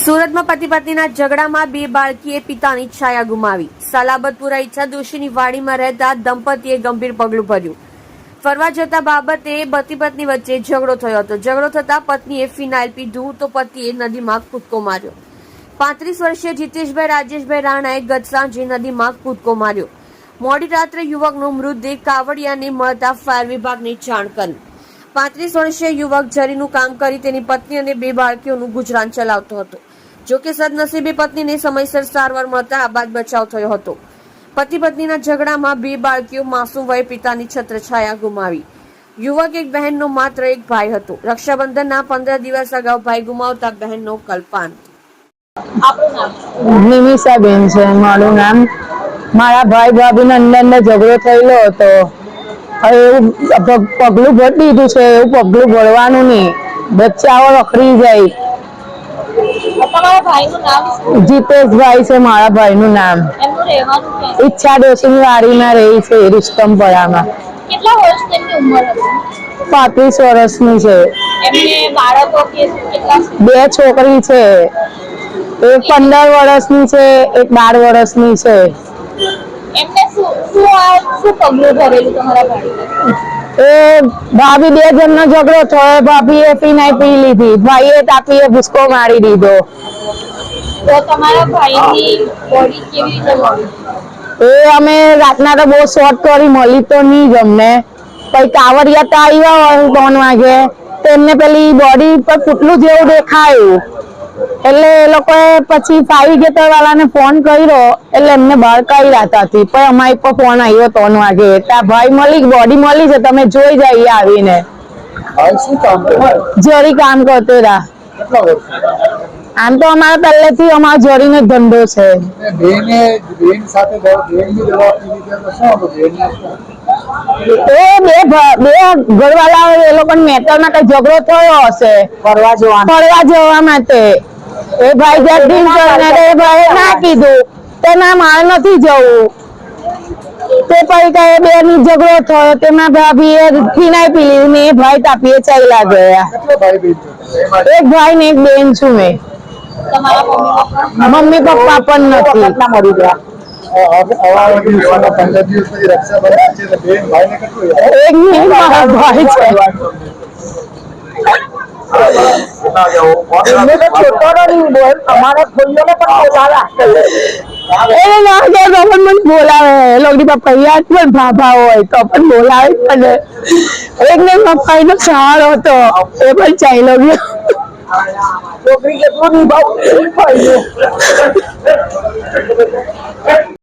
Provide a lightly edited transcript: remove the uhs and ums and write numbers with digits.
સુરતમાં પતિ પત્નીના ઝઘડામાં બે બાળકીએ પિતાની છાયા ગુમાવી। સલાબતપુરા ઈચ્છા દોશીની વાડીમાં રહેતા દંપતીએ ગંભીર પગલું ભર્યું। ફરવા જતા બાબતે પતિ પત્ની વચ્ચે ઝઘડો થયો હતો। ઝઘડો થતા પત્નીએ ફિનાઇલ પીધું તો પતિએ નદીમાં કૂદકો માર્યો। 35 વર્ષીય જીતેશભાઈ રાજેશભાઈ રાણાએ ગત સાંજે નદીમાં કૂદકો માર્યો। મોડી રાત્રે યુવકનો મૃતદેહ કાવડિયાને મળતા ફાયર વિભાગને જાણ કરી। 35 વર્ષીય યુવક જરીનું કામ કરી તેની પત્ની અને બે બાળકીઓનું ગુજરાન ચલાવતો હતો। જોકે સદનસીબે પત્નીને સમયસર સારવાર મળતા આબાદ બચાવ થયો હતો। પતિ પત્નીના ઝઘડામાં બે બાળકીઓ માસૂમ વયે પિતાની છત્રછાયા ગુમાવી। યુવક એક બહેનનો માત્ર એક ભાઈ હતો। રક્ષાબંધનના 15 દિવસ અગાઉ ભાઈ ગુમાવતા બહેનનો કલ્પાંત। નિમિષાબેન છે મારું નામ। મારા ભાઈ ભાભીને અંદર ઝઘડો થયેલો હતો। એવું પગલું ભરી દીધું છે, એવું પગલું ભરવાનું નહીં, બચ્ચાઓ રખડી જાય। જીતેશભાઈ છે મારા ભાઈનું નામ। ઈચ્છા દોશીની વાડીમાં રહી છે રુસ્તમપરામાં। 35 વર્ષની છે। બે છોકરી છે, એક 15 વર્ષની છે, એક 12 વર્ષની છે। ભાભી બે જણનો ઝઘડો થયો। ભાભીએ ફિનાઇલ પી લીધી, ભાઈએ તાપીએ ભૂસકો મારી દીધો। અમે રાતના તો બહુ શોર્ટ કરી, મળી તો નહીં જ અમને। પછી કાવડિયા તો આવ્યા 3 વાગે, તેમને પેલી બોડી પર પુટલું જેવું દેખાયું, એટલે એ લોકોએ પછી ફાયર વાળાને ફોન કર્યો, એટલે એમને બહાર કાઢ્યા ત્યાંથી। પણ અમારી પર ફોન આવ્યો 3 વાગે, ત્યાં ભાઈ બોડી મળી છે, તમે જોઈ જઈએ આવીને। જરી કામ કરતો હતા। આમ તો અમારે પહેલેથી અમારા જરીનો ધંધો છે। બે ઘરવાળા એ લોકો મેટરમાં કઈ ઝઘડો થયો હશે ફરવા જવા માટે। એ ભાઈ જતીન કરનારે ભાઈ ના કીધું તે ના મારે નથી જવું, તે પછી કઈ બે ની ઝઘડો થયો, તેમાં ભાભીએ ફિનાઇલ પી લીધી ને એ ભાઈ તાપીએ ચાલ્યા ગયા। એક ભાઈ ને એક બેન છું મેં। મમ્મી પપ્પા પણ નથી। એક મારા ભાઈ છે। બોલાવે લોકોની પપ્પા યાદ પણ ભાભા હોય તો પણ બોલાવે, પણ એક ને પપ્પા નો સહારો હતો એ પણ ચાલ્યો ગયો। છોકરી કેટલું નિભાવ